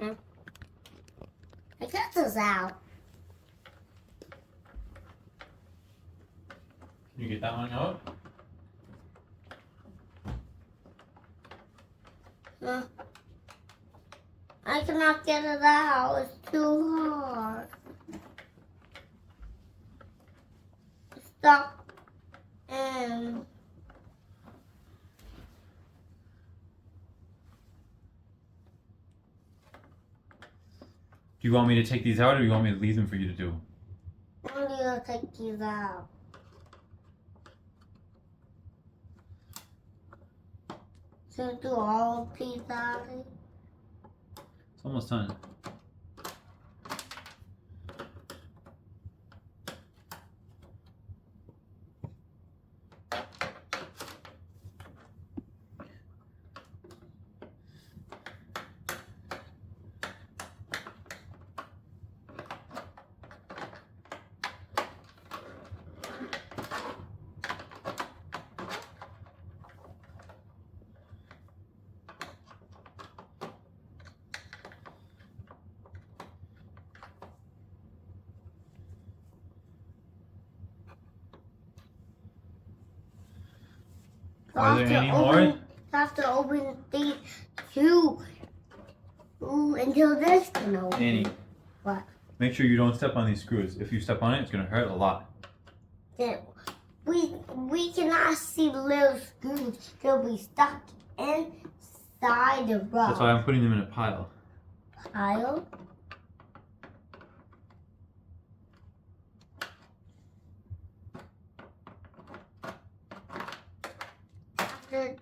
I got this out. Can you get that one out? No. I cannot get it out. It's too hard. It's stuck in. Do you want me to take these out or do you want me to leave them for you to do? I'm gonna take these out. So do all of these out. It's almost done. Are there any more? Have to open these two until this can open. Annie, What? make sure you don't step on these screws. If you step on it, it's going to hurt a lot. Then we cannot see the little screws. They'll be stuck inside the rug. That's why I'm putting them in a pile. Pile. After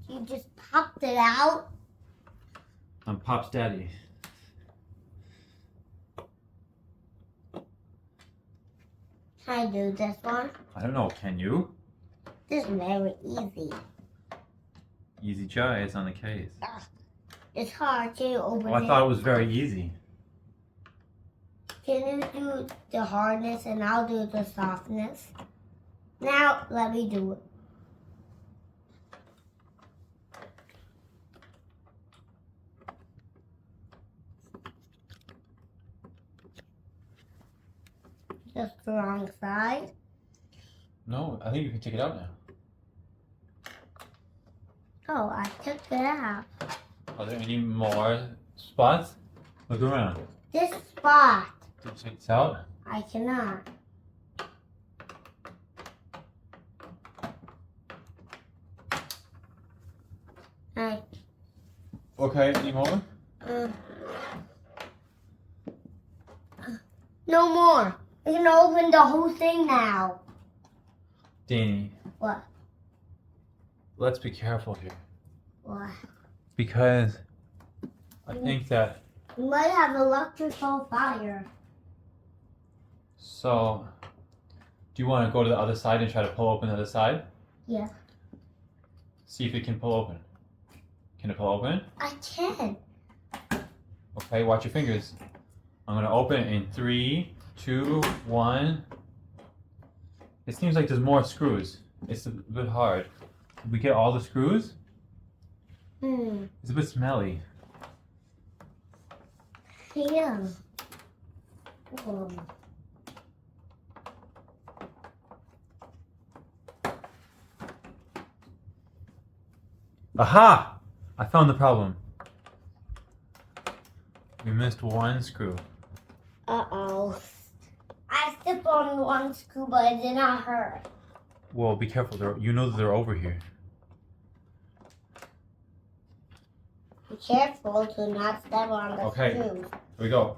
you just popped it out. I'm Pop's daddy. Can I do this one? I don't know, can you? This is very easy. Easy try, it's on the case. It's hard to open Oh, I it. thought it was very easy. Can you do the hardness and I'll do the softness? Now let me do it. Just the wrong side. No, I think you can take it out now. Oh, I took it out. Are there any more spots? Look around. This spot, Did you take this out? I cannot. I, Okay, any more? no more. We can open the whole thing now. Danny, What? let's be careful here. What? Because I think that, We might have electrical fire. so, do you want to go to the other side and try to pull open the other side? Yeah. See if it can pull open. Can it pull open? I can. Okay, watch your fingers. I'm going to open it in 3, 2, 1. It seems like there's more screws. It's a bit hard. Did we get all the screws? It's a bit smelly. Yeah. Aha! I found the problem. We missed one screw. Uh-oh. I stepped on one screw, but it did not hurt. Well, be careful. You know that they're over here. Be careful to not step on the Okay. screws. Here we go.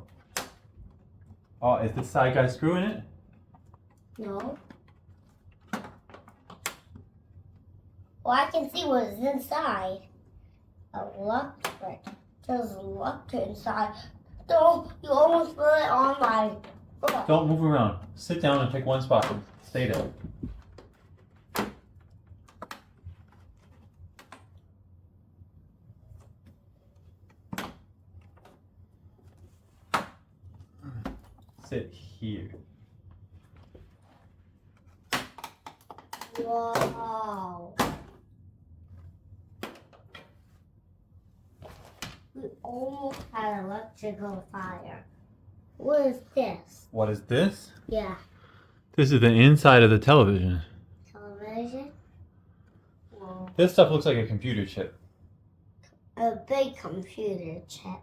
Oh, is this side got a screw in it? No. Well, I can see what's inside. Electric. There's electric inside. Don't, you almost put it on my foot. Don't move around. Sit down and pick one spot. Stay there. Sit here. Wow. We almost had electrical fire. What is this? What is this? Yeah. This is the inside of the television. Television? Well, This stuff looks like a computer chip. a big computer chip.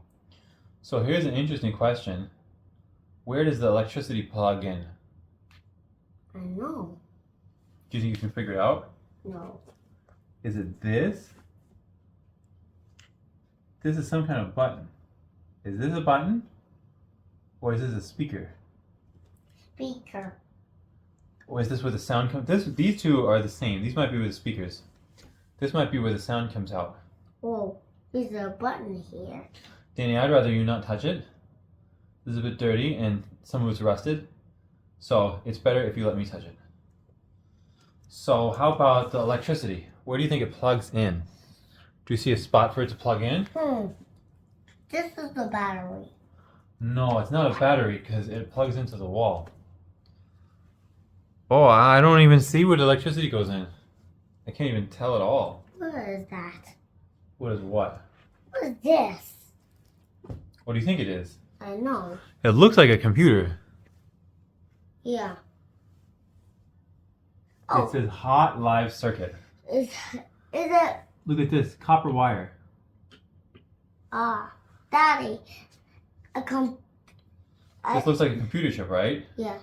So here's an interesting question. Where does the electricity plug in? I know. Do you think you can figure it out? No. Is it this? This is some kind of button. Is this a button? Or is this a speaker? Speaker. Or is this where the sound comes? These two are the same. These might be where the speakers. This might be where the sound comes out. Oh, there's a button here. Danny, I'd rather you not touch it. This is a bit dirty and some of it's rusted. So it's better if you let me touch it. So how about the electricity? Where do you think it plugs in? Do you see a spot for it to plug in? This is the battery. No, it's not a battery because it plugs into the wall. Oh, I don't even see where the electricity goes in. I can't even tell at all. What is that? What is what? What is this? What do you think it is? I know. It looks like a computer. Yeah. It says hot live circuit. Is it? Look at this, copper wire. Daddy. This looks like a computer chip, right? Yeah.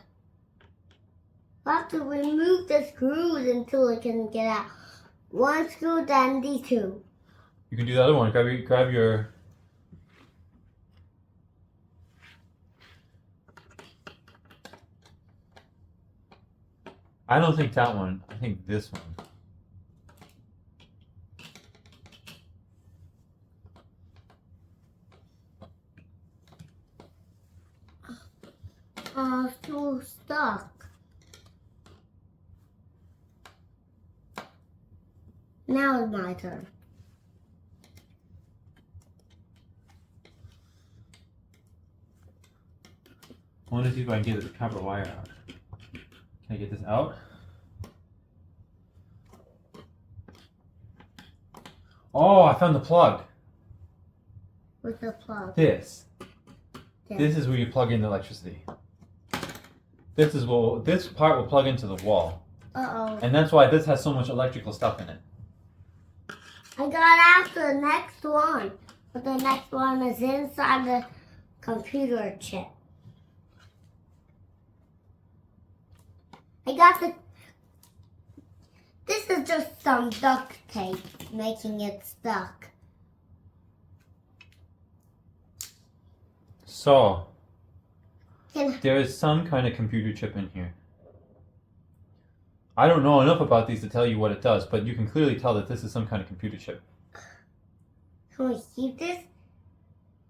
We have to remove the screws until it can get out. One screw, then the two. You can do the other one. Grab your. I don't think that one. I think this one. Still stuck. Now it's my turn. I want to see if I can get the copper wire out. Can I get this out? Oh, I found the plug. With the plug. This. Yeah. This is where you plug in the electricity. This part will plug into the wall. Uh-oh. And that's why this has so much electrical stuff in it. I got out the next one. But the next one is inside the computer chip. I got the... This is just some duct tape making it stuck. So, Can... there is some kind of computer chip in here. I don't know enough about these to tell you what it does, but you can clearly tell that this is some kind of computer chip. Can we keep this?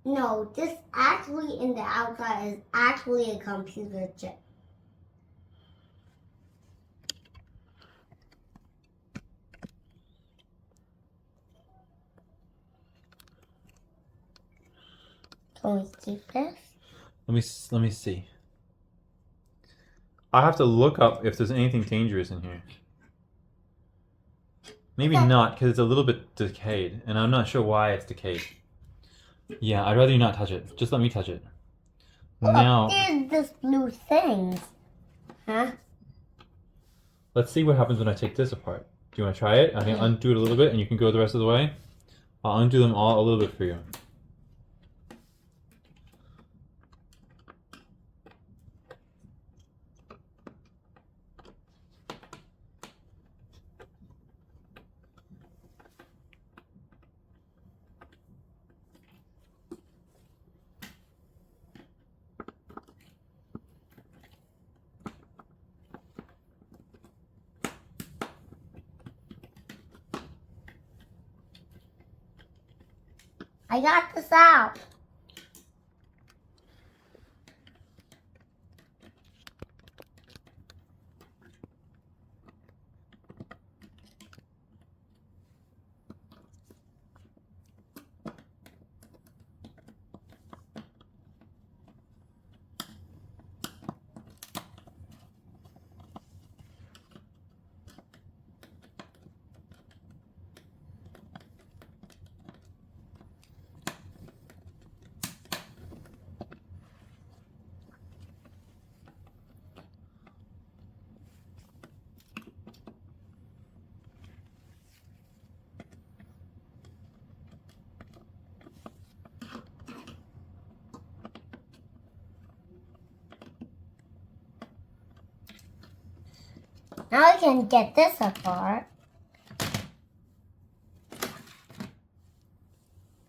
No, this actually in the outside is actually a computer chip. Can we keep this? Let me see. I have to look up if there's anything dangerous in here. Maybe Okay. not, because it's a little bit decayed, and I'm not sure why it's decayed. Yeah, I'd rather you not touch it. Just let me touch it. Now, There's this blue thing. Huh? let's see what happens when I take this apart. Do you want to try it? I can undo it a little bit, and you can go the rest of the way. I'll undo them all a little bit for you. I got this out. Now I can get this apart.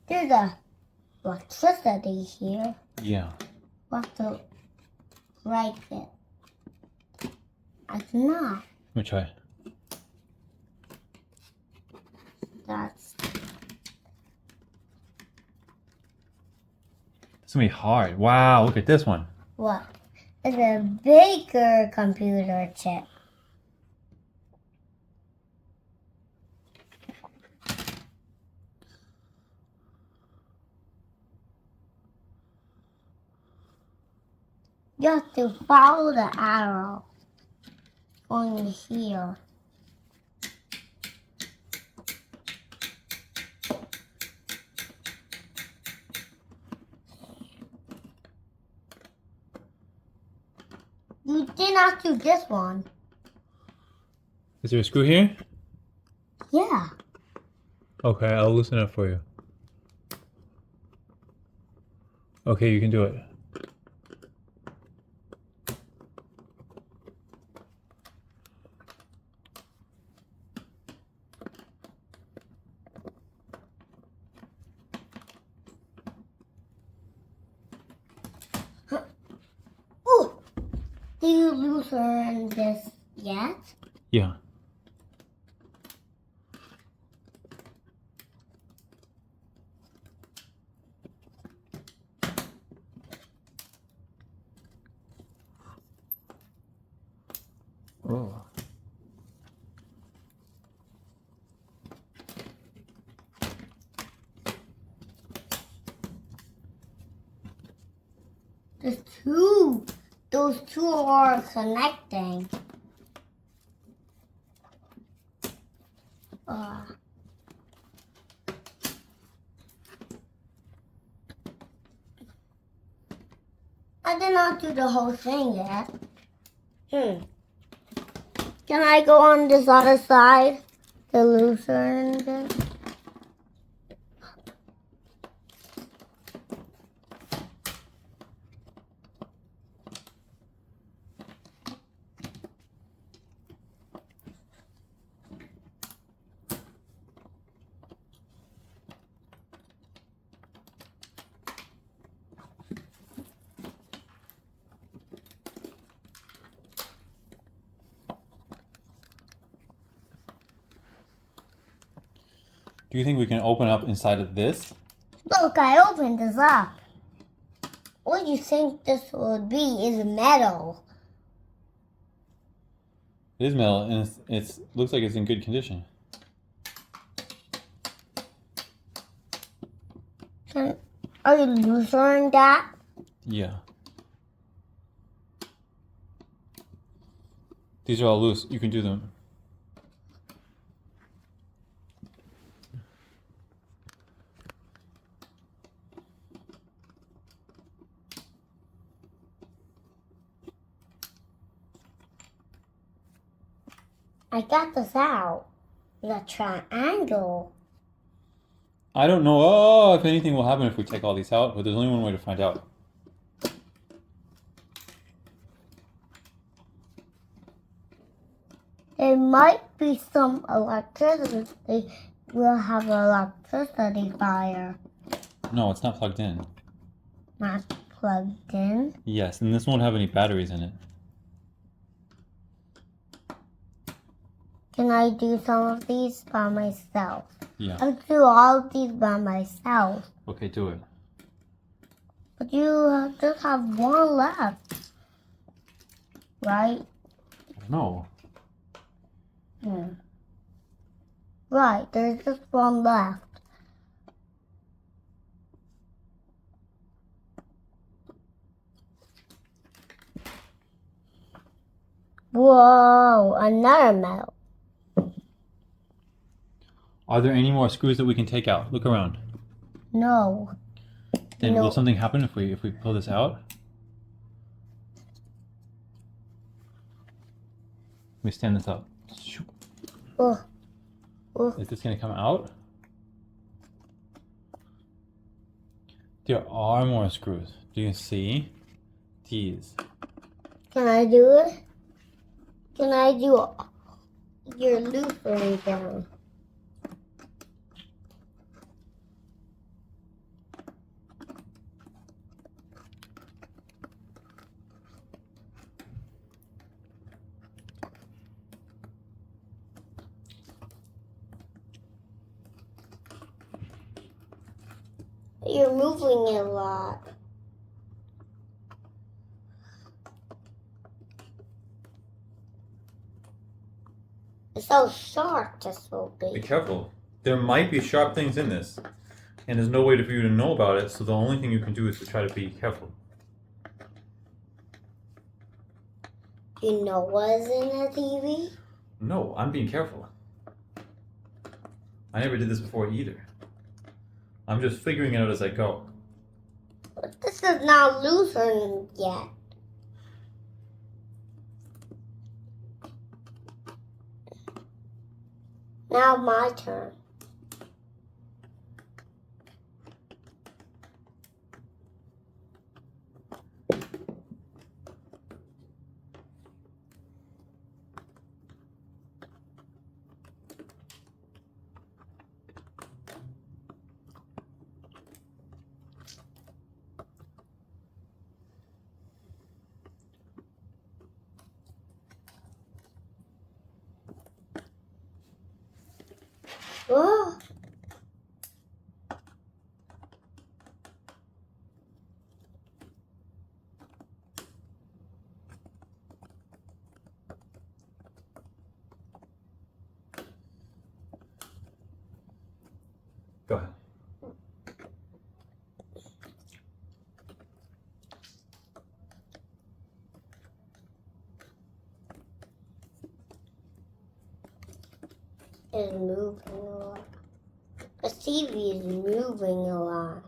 There's a electricity here. Yeah. We'll have to break it. I cannot. Let me try. That's It's gonna be hard. Wow, look at this one. what? It's a bigger computer chip. You have to follow the arrow going here. You did not do this one. Is there a screw here? Yeah. Okay, I'll loosen it up for you. Okay, you can do it. Ooh! Do you loosen this yet? Yeah. Oh. There's two. Those two are connecting. I did not do the whole thing yet. Can I go on this other side? The loosen this? Do you think we can open up inside of this? Look, I opened this up. What do you think this would be is metal. It is metal, and it's looks like it's in good condition. Are you loosening that? Yeah. These are all loose. You can do them. I got this out. The triangle. I don't know if anything will happen if we take all these out, but there's only one way to find out. There might be some electricity. We'll have an electricity fire. No, it's not plugged in. Not plugged in. Yes, and this won't have any batteries in it. Can I do some of these by myself? Yeah. I'll do all of these by myself. Okay, do it. But you just have one left. Right? I don't know. Right, there's just one left. Whoa, another metal. Are there any more screws that we can take out? Look around. No. Then No. will something happen if we pull this out? Let me stand this up. Oh. Is this gonna come out? There are more screws. Do you see? These. Can I do it? Can I do your looping down? You're moving it a lot. It's so sharp, this will Be be. careful. There might be sharp things in this, and there's no way for you to know about it. So the only thing you can do is to try to be careful. Do you know what's in the TV? No, I'm being careful. I never did this before either. I'm just figuring it out as I go. But this is not loosened yet. Now my turn. Whoa. Go ahead. It's moving a lot. The TV is moving a lot.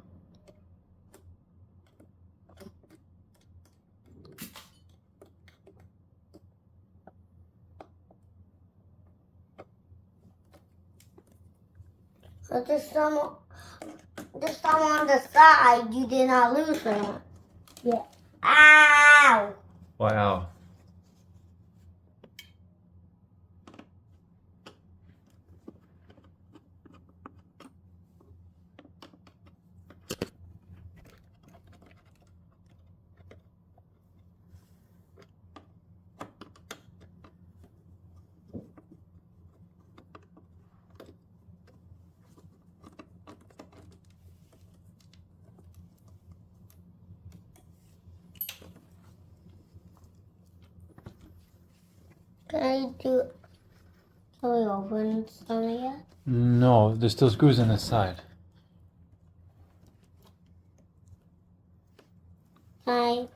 But there's some on the side you did not loosen it. Yeah. Ow! Wow. Can we open some yet? No, there's still screws in this side. Can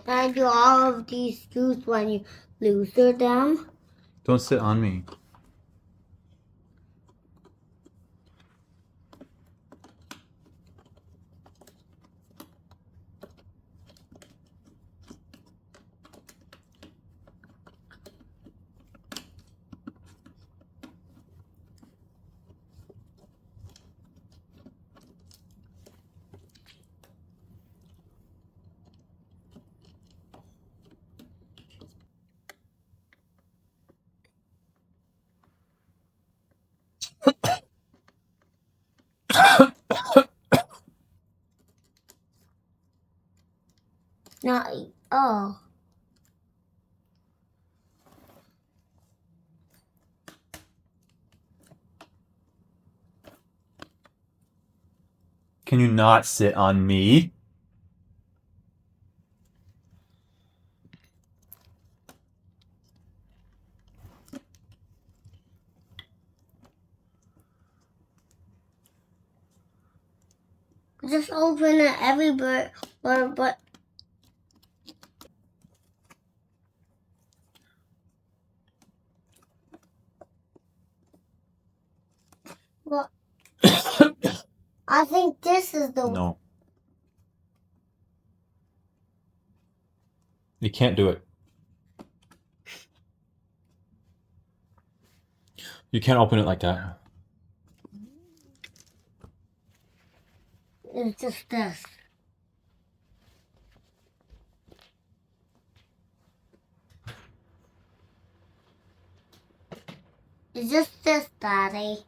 I do all of these screws when you loosen them? Don't sit on me. Not. Oh. Can you not sit on me? Just open it everywhere, but well, I think this is the No. You can't do it. You can't open it like that. It's just this. It's just this, Daddy.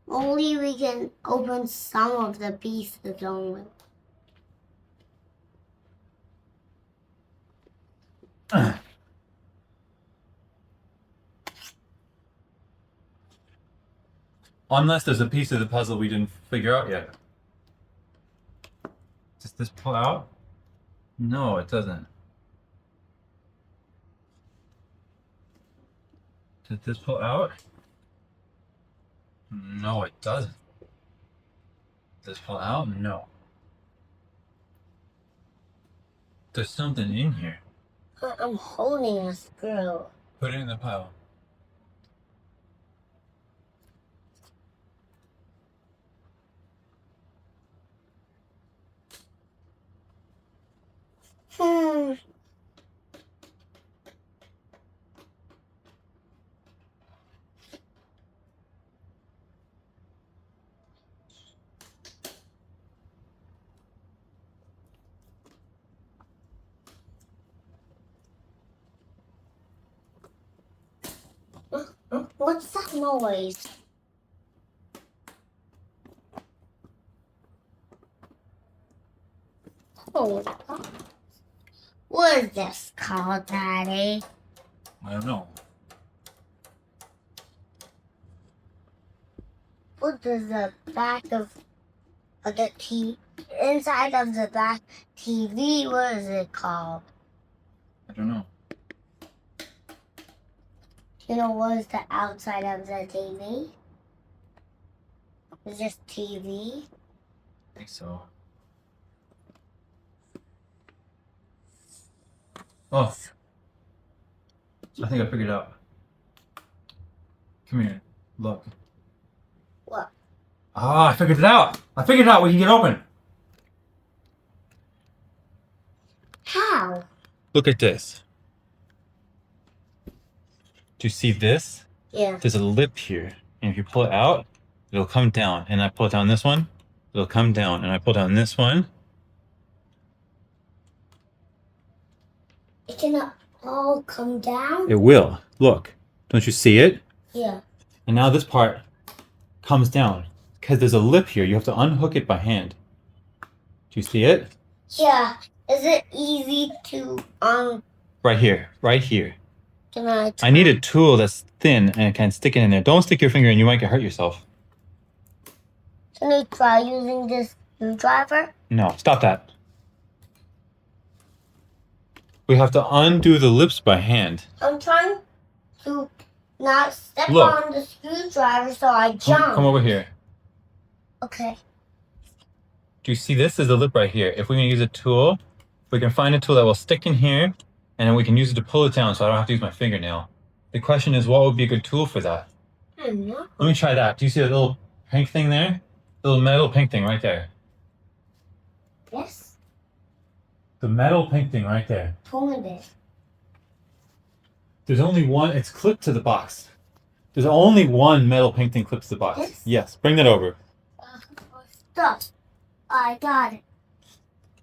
Only we can open some of the pieces only. Unless there's a piece of the puzzle we didn't figure out yet. Does this pull out? No, it doesn't. Does this pull out? No, it doesn't. Does this pull out? No. There's something in here. I'm holding a screw. Put it in the pile. Hmm. What's that noise? Oh, what is this called, Daddy? I don't know. What does the back of the inside of the back TV? What is it called? I don't know. You know what is the outside of the TV? It's just TV. I think so. Oh. I think I figured it out. Come here. Look. What? Ah, I figured it out. I figured it out. We can get open. How? Look at this. Do you see this? Yeah. There's a lip here. And if you pull it out, it'll come down. And I pull it down this one, it'll come down. And I pull down this one. It cannot all come down? It will. Look. Don't you see it? Yeah. And now this part comes down. Because there's a lip here. You have to unhook it by hand. Do you see it? Yeah. Is it easy to Right here. Right here. Can I? I need a tool that's thin and can stick it in there. Don't stick your finger in. You might get hurt yourself. Can I try using this screwdriver? No. Stop that. We have to undo the lips by hand. I'm trying to not step Look. on the screwdriver, so I jump. Come over here. Okay. Do you see this? Is the lip right here. If we can use a tool, we can find a tool that will stick in here, and then we can use it to pull it down so I don't have to use my fingernail. The question is, what would be a good tool for that? I don't know. Let me try that. Do you see that little pink thing there? The little metal pink thing right there. Yes. The metal pink thing right there. Pulling it. There's only one. It's clipped to the box. There's only one metal pink thing clipped to the box. Yes? Yes. Bring that over. Stop. I got it.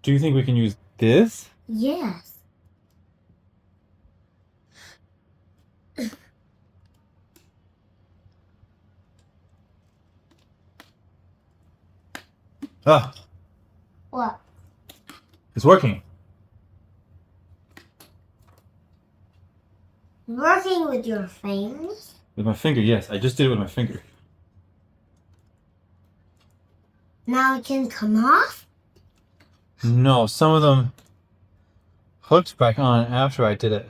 Do you think we can use this? Yes. Ah, What? it's working. Working with your fingers? With my finger, yes. I just did it with my finger. Now it can come off? No, some of them hooked back on after I did it.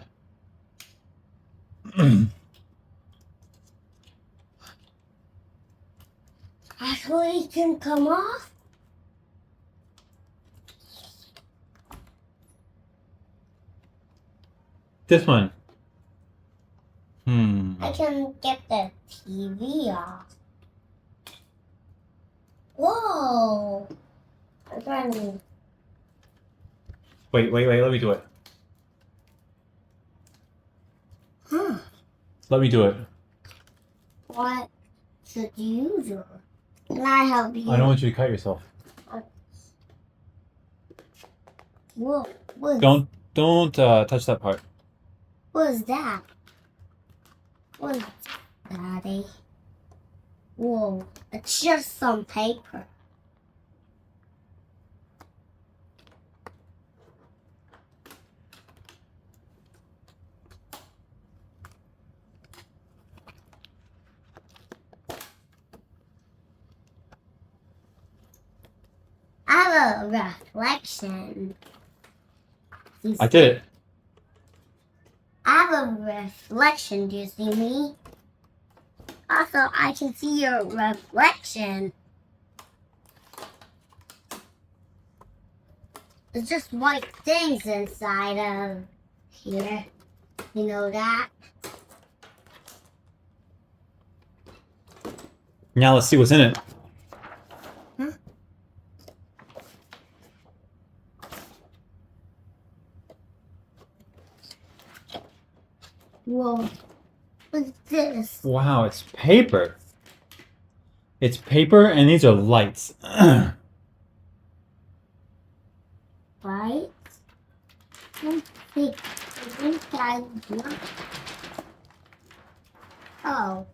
Actually, it can come off? This one. I can get the TV off. Whoa! I'm trying to. Wait, let me do it. Huh. Let me do it. What should you do? Can I help you? I don't want you to cut yourself. Whoa. Whoa. Don't touch that part. What is that? What is that, Daddy? Whoa, it's just some paper. I have a reflection. I did it. I have a reflection. Do you see me? Also, I can see your reflection. There's just white things inside of here. You know that? Now let's see what's in it. Whoa. What's this? Wow, it's paper. It's paper, and these are lights. Right? I think I Oh.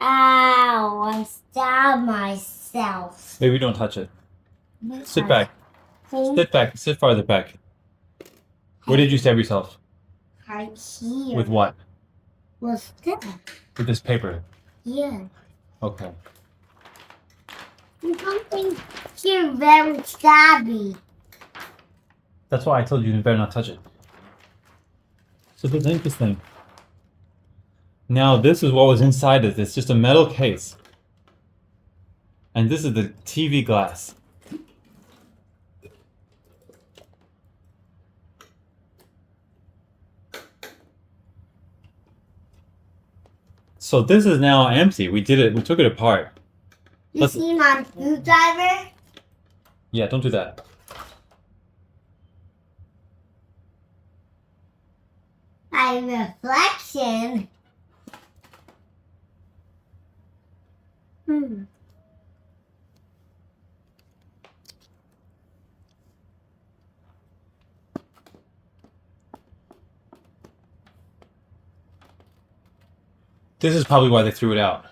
Ow, I stabbed myself. Maybe don't touch it. Sit back. Sit back. Sit farther back. Where did you stab yourself? Right here. With what? What's that? With this paper. Yeah. Okay. Something here very stabby. That's why I told you better not touch it. So let's ink this thing. Now this is what was inside it. It's just a metal case. And this is the TV glass. So this is now empty. We did it. We took it apart. You see my screwdriver? Yeah, don't do that. My reflection. This is probably why they threw it out.